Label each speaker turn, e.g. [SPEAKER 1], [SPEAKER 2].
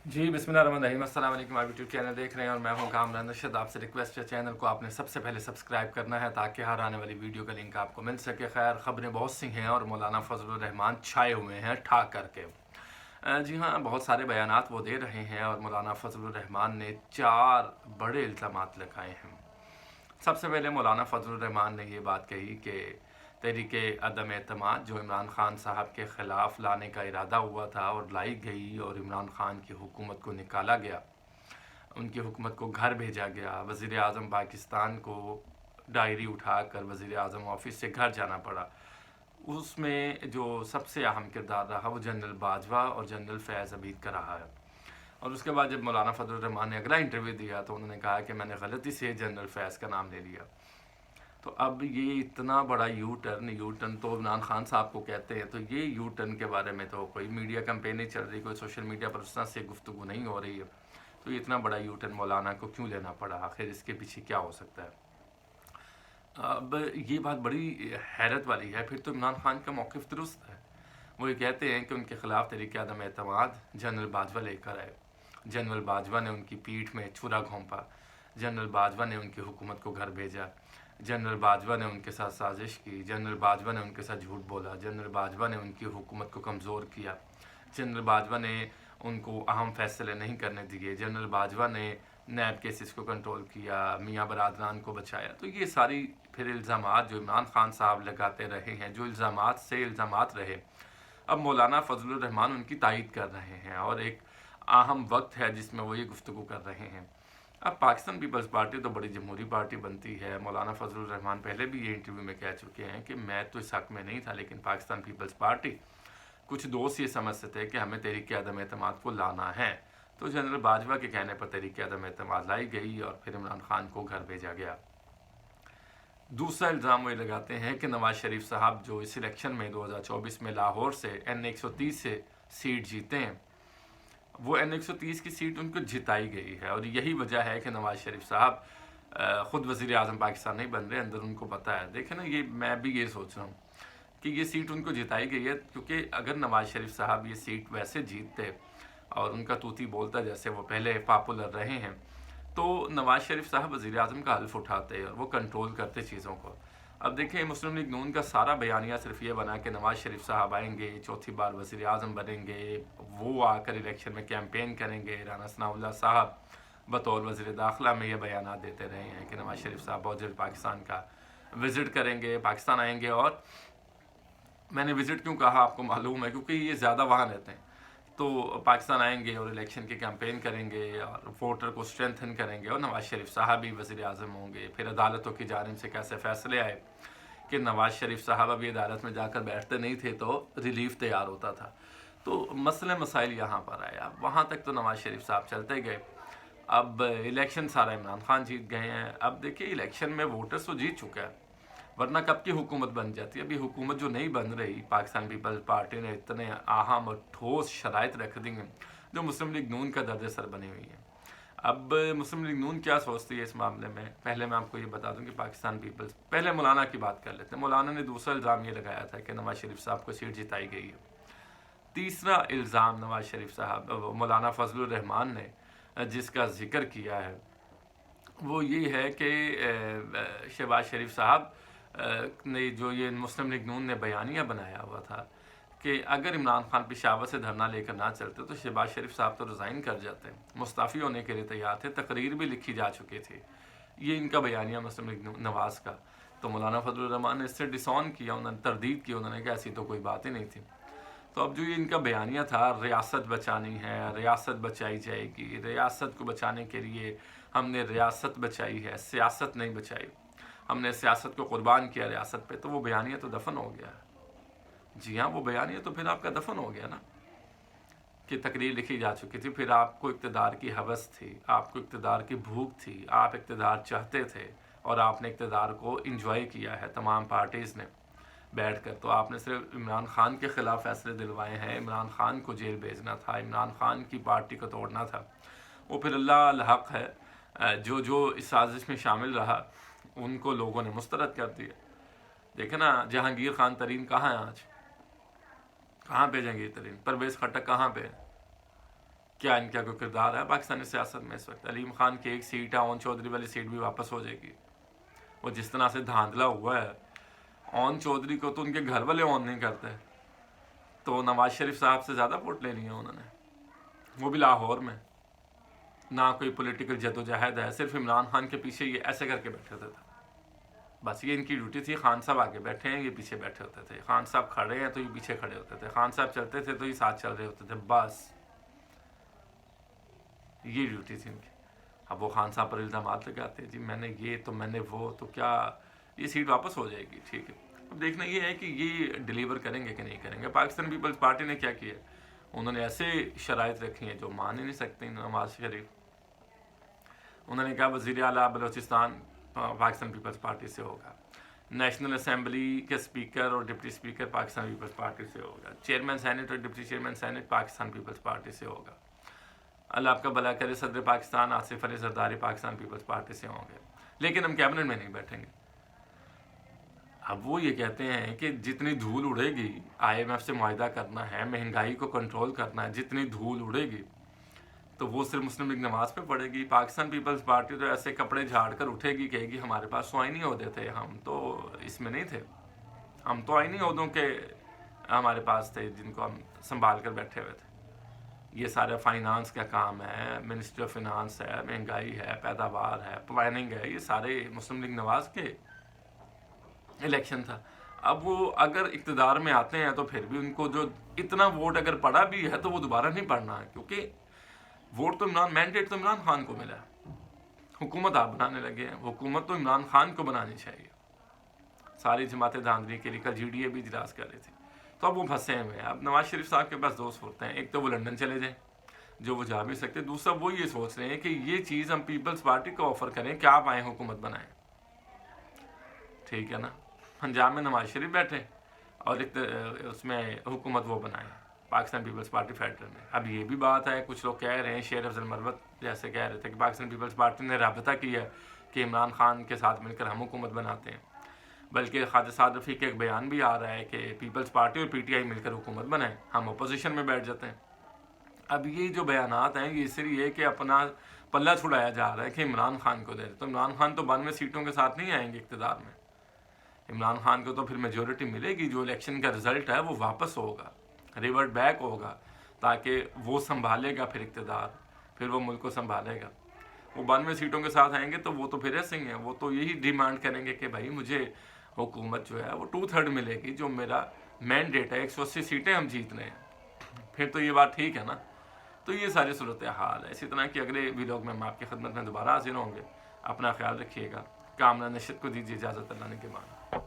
[SPEAKER 1] जी बिस्मिल्लाहिर्रहमानिर्रहीम, अस्सलाम वालेकुम। आप यूट्यूब चैनल देख रहे हैं और मैं हूं कामरान रशीद। आपसे रिक्वेस्ट है, चैनल को आपने सबसे पहले सब्सक्राइब करना है ताकि हर आने वाली वीडियो का लिंक आपको मिल सके। खैर, ख़बरें बहुत सी हैं और मौलाना फजलुर रहमान छाए हुए हैं ठाक करके। जी हाँ, बहुत सारे बयानात वो दे रहे हैं और मौलाना फजलुर रहमान ने 4 बड़े इल्ज़ामात लगाए हैं। सबसे पहले मौलाना फजलुर रहमान ने ये बात कही कि तहरीक अदम एतमाद जो इमरान खान साहब के ख़िलाफ़ लाने का इरादा हुआ था और लाई गई और इमरान खान की हुकूमत को निकाला गया, उनकी हुकूमत को घर भेजा गया। वज़ीर आज़म पाकिस्तान को डायरी उठाकर वज़ीर आज़म ऑफिस से घर जाना पड़ा। उसमें जो सबसे अहम किरदार रहा वो जनरल बाजवा और जनरल फैज़ अबीद का रहा है। और उसके बाद जब मौलाना फजलुर रहमान ने अगला इंटरव्यू दिया तो उन्होंने कहा कि मैंने गलती से जनरल फैज़ का नाम ले लिया। तो अब ये इतना बड़ा यू टर्न तो इमरान खान साहब को कहते हैं, तो ये यू टर्न के बारे में तो कोई मीडिया कैंपेन नहीं चल रही, कोई सोशल मीडिया पर उस तरह से गुफ्तगू नहीं हो रही है। तो ये इतना बड़ा यू टर्न मौलाना को क्यों लेना पड़ा? आखिर इसके पीछे क्या हो सकता है? अब ये बात बड़ी हैरत वाली है। फिर तो इमरान खान का मौक़िफ़ दुरुस्त है। वो ये कहते हैं कि उनके ख़िलाफ़ तहरीक अदम एतमाद जनरल बाजवा लेकर आए। जनरल बाजवा ने उनकी पीठ में छुरा घोंपा। जनरल बाजवा ने उनकी हुकूमत को घर भेजा। जनरल बाजवा ने उनके साथ साजिश की। जनरल बाजवा ने उनके साथ झूठ बोला। जनरल बाजवा ने उनकी हुकूमत को कमज़ोर किया। जनरल बाजवा ने उनको अहम फ़ैसले नहीं करने दिए। जनरल बाजवा ने नैब केसेस को कंट्रोल किया, मियाँ बरादरान को बचाया। तो ये सारी फिर इल्ज़ामात जो इमरान खान साहब लगाते रहे हैं, जो इल्ज़ामात से इल्ज़ामात रहे, अब मौलाना फजलुर रहमान उनकी तायीद कर रहे हैं और एक अहम वक्त है जिसमें वो ये गुफ्तगू कर रहे हैं। अब पाकिस्तान पीपल्स पार्टी तो बड़ी जमहूरी पार्टी बनती है। मौलाना फजलुर रहमान पहले भी ये इंटरव्यू में कह चुके हैं कि मैं तो इस हक़ में नहीं था, लेकिन पाकिस्तान पीपल्स पार्टी कुछ दोस्त ये समझते थे कि हमें तहरीक अदम एतमाद को लाना है। तो जनरल बाजवा के कहने पर तहरीक अदम एतमाद लाई गई और फिर इमरान खान को घर भेजा गया। दूसरा इल्ज़ाम वो ये लगाते हैं कि नवाज़ शरीफ साहब जो इस इलेक्शन में 2024 में लाहौर से N130 से सीट जीते हैं, वो N130 की सीट उनको जिताई गई है और यही वजह है कि नवाज़ शरीफ साहब ख़ुद वज़ीर आज़म पाकिस्तान नहीं बन रहे। अंदर उनको पता है। देखें ना, ये मैं भी ये सोच रहा हूँ कि ये सीट उनको जिताई गई है क्योंकि अगर नवाज़ शरीफ साहब ये सीट वैसे जीतते और उनका तूती बोलता जैसे वो पहले पॉपुलर रहे हैं, तो नवाज़ शरीफ साहब वज़ीर आज़म का हल्फ उठाते और वो कंट्रोल करते चीज़ों को। अब देखें, मुस्लिम लीग नून का सारा बयानिया सिर्फ ये बना कि नवाज़ शरीफ साहब आएंगे, चौथी बार वज़ीर आज़म बनेंगे, वो आकर इलेक्शन में कैंपेन करेंगे। राना सनाउल्लाह साहब बतौर वज़ीर दाखिला में ये बयान देते रहे हैं कि नवाज़ शरीफ साहब बहुत जल्द पाकिस्तान का विज़िट करेंगे, पाकिस्तान आएंगे। और मैंने विज़िट क्यों कहा आपको मालूम है, क्योंकि ये ज़्यादा वहाँ रहते हैं। तो पाकिस्तान आएंगे और इलेक्शन की कैंपेन करेंगे और वोटर को स्ट्रेंथन करेंगे और नवाज़ शरीफ साहब भी वज़ीर आज़म होंगे। फिर अदालतों की जानिब से कैसे फ़ैसले आए कि नवाज़ शरीफ साहब अभी अदालत में जाकर बैठते नहीं थे तो रिलीफ तैयार होता था। तो मसले मसाइल यहाँ पर आए। अब वहाँ तक तो नवाज़ शरीफ साहब चलते गए। अब इलेक्शन सारा इमरान खान जीत गए हैं। अब देखिए, इलेक्शन में वोटर्स तो जीत चुका है, वरना कब की हुकूमत बन जाती है। अभी हुकूमत जो नहीं बन रही, पाकिस्तान पीपल्स पार्टी ने इतने अहम और ठोस शराइत रख दी हैं जो मुस्लिम लीग नून का दर्ज सर बनी हुई हैं। अब मुस्लिम लीग नून क्या सोचती है इस मामले में? पहले मैं आपको ये बता दूं कि पाकिस्तान पीपल्स, पहले मौलाना की बात कर लेते हैं। मौलाना ने दूसरा इल्ज़ाम ये लगाया था कि नवाज़ शरीफ साहब को सीट जिताई गई है। तीसरा इल्ज़ाम नवाज़ शरीफ साहब, मौलाना फजलुर रहमान ने जिसका जिक्र किया है, वो ये है कि शहबाज शरीफ साहब ने जो ये मुस्लिम लीग नून ने बयानिया बनाया हुआ था कि अगर इमरान खान पेशावर से धरना लेकर ना चलते तो शहबाज शरीफ साहब तो रिज़ाइन कर जाते, मुस्ताफ़ी होने के लिए तैयार थे, तकरीर भी लिखी जा चुकी थी। ये इनका बयानिया मुस्लिम लीग नवाज़ का। तो मौलाना फजलुर रहमान ने इससे डिसऑन किया, उन्होंने तरदीद की, उन्होंने कहा ऐसी तो कोई बात ही नहीं थी। तो अब जो ये इनका बयानिया था, रियासत बचानी है, रियासत बचाई जाएगी, रियासत को बचाने के लिए हमने रियासत बचाई है, सियासत नहीं बचाई, हमने सियासत को कुर्बान किया रियासत पे, तो वो बयानिया तो दफन हो गया है। जी हाँ, वो बयानिया तो फिर आपका दफन हो गया ना, कि तकरीर लिखी जा चुकी थी। फिर आपको इक़्तिदार की हवस थी, आपको इक़्तिदार की भूख थी, आप इक़्तिदार चाहते थे और आपने इक़्तिदार को इंजॉय किया है तमाम पार्टीज़ ने बैठ कर। तो आपने सिर्फ इमरान खान के ख़िलाफ़ फ़ैसले दिलवाए हैं, इमरान खान को जेल भेजना था, इमरान खान की पार्टी को तोड़ना था। वो फिर अल्लाह अलहक़ है, जो जो इस साजिश में शामिल रहा उनको लोगों ने मुस्तरद कर दिया। देखे ना, जहांगीर खान तरीन कहाँ है आज? कहाँ पे जहांगीर तरीन? परवेज़ खट्टक कहाँ पे? क्या इनका कोई किरदार है पाकिस्तानी सियासत में इस वक्त? अलीम खान की एक सीट है, ओन चौधरी वाली सीट भी वापस हो जाएगी। वो जिस तरह से धांधला हुआ है, ओन चौधरी को तो उनके घर वाले ऑन नहीं करते, तो नवाज शरीफ साहब से ज़्यादा वोट ले लिए उन्होंने, वो भी लाहौर में। ना कोई पॉलिटिकल जदोजहद है, सिर्फ इमरान खान के पीछे ये ऐसे करके बैठे होते थे। बस ये इनकी ड्यूटी थी। खान साहब आगे बैठे हैं, ये पीछे बैठे होते थे। खान साहब खड़े हैं तो ये पीछे खड़े होते थे। खान साहब चलते थे तो ये साथ चल रहे होते थे। बस ये ड्यूटी थी इनकी। अब वो खान साहब पर इल्ज़ाम लगाते हैं, जी मैंने ये तो मैंने वो, तो क्या ये सीट वापस हो जाएगी? ठीक है, अब देखना ये है कि ये डिलीवर करेंगे कि नहीं करेंगे। पाकिस्तान पीपल्स पार्टी ने क्या किया, उन्होंने ऐसे शराइत रखी हैं जो मान ही नहीं सकते नवाज शरीफ। उन्होंने कहा वज़ीर आला बलोचिस्तान पाकिस्तान पीपल्स पार्टी से होगा, नेशनल असेंबली के स्पीकर और deputy speaker Pakistan Peoples Party से होगा, चेयरमैन सेनेट और deputy chairman Senate Pakistan Peoples Party से होगा। अल्लाह आपका भला करे, सदर पाकिस्तान आसिफ अली जरदारी पाकिस्तान पीपल्स पार्टी से होंगे, लेकिन हम कैबिनेट में नहीं बैठेंगे। अब वो ये कहते हैं कि जितनी धूल उड़ेगी, IMF से मुआहदा करना है, महंगाई को कंट्रोल करना है, जितनी धूल उड़ेगी तो वो सिर्फ मुस्लिम लीग नवाज पे पड़ेगी। पाकिस्तान पीपल्स पार्टी तो ऐसे कपड़े झाड़ कर उठेगी, कहेगी हमारे पास तो आईनी ओहदे थे, हम तो इसमें नहीं थे, हम तो आईनी ओहदों के हमारे पास थे जिनको हम संभाल कर बैठे हुए थे। ये सारा फाइनेंस का काम है, मिनिस्ट्री ऑफ फिनांस है, महंगाई है, पैदावार है, प्लानिंग है, ये सारे मुस्लिम लीग नवाज के इलेक्शन था। अब वो अगर इक़्तिदार में आते हैं तो फिर भी उनको जो इतना वोट अगर पड़ा भी है तो वो दोबारा नहीं पड़ना है, क्योंकि वोट तो मैंडेट तो इमरान खान को मिला है। हुकूमत आप बनाने लगे हैं, हुकूमत तो इमरान खान को बनानी चाहिए। सारी जमातें धांधली के लिए कल GDA भी इजलास कर रही थी, तो अब वो फंसे हुए हैं। अब नवाज शरीफ साहब के पास दो सूरतें हैं, एक तो वो लंदन चले जाएं, जो वो जा भी सकते, दूसरा वो ये सोच रहे हैं कि ये चीज़ हम पीपल्स पार्टी को ऑफर करें कि आप आए हुकूमत बनाएं, ठीक है ना। पंजाब में नवाज शरीफ बैठे और एक उसमें हुकूमत वो बनाए पाकिस्तान पीपल्स पार्टी फेडरल में। अब ये भी बात है, कुछ लोग कह रहे हैं, शेर अफजल मरवत जैसे कह रहे थे कि पाकिस्तान पीपल्स पार्टी ने राबता किया कि इमरान खान के साथ मिलकर हम हुकूमत बनाते हैं, बल्कि ख्वाजा साद रफ़ी का एक बयान भी आ रहा है कि पीपल्स पार्टी और PTI मिलकर हुकूमत बनाएं, हम अपोजिशन में बैठ जाते हैं। अब ये जो बयानात हैं ये इसलिए कि अपना पल्ला छुड़ाया जा रहा है कि इमरान खान को दे दे। तो इमरान खान तो 92 सीटों के साथ नहीं आएंगे इक़्तिदार में। इमरान खान को तो फिर मेजॉरिटी मिलेगी, जो इलेक्शन का रिजल्ट है वो वापस होगा, रिवर्ट बैक होगा, ताकि वो संभालेगा फिर इक़्तिदार, फिर वो मुल्क को संभालेगा। वो 92 सीटों के साथ आएंगे तो वो तो फिर ऐसे ही हैं, वो तो यही डिमांड करेंगे कि भाई मुझे हुकूमत जो है वो 2/3 मिलेगी, जो मेरा मैंडेट है, 180 सीटें हम जीत रहे हैं। फिर तो ये बात ठीक है ना। तो ये सारी सूरत हाल है। इसी तरह की अगले वीलॉग में हम आपकी खिदमत में दोबारा हाजिर होंगे। अपना ख्याल रखिएगा। कामना नशद को दीजिए इजाज़त, अल्लाह ने के मान।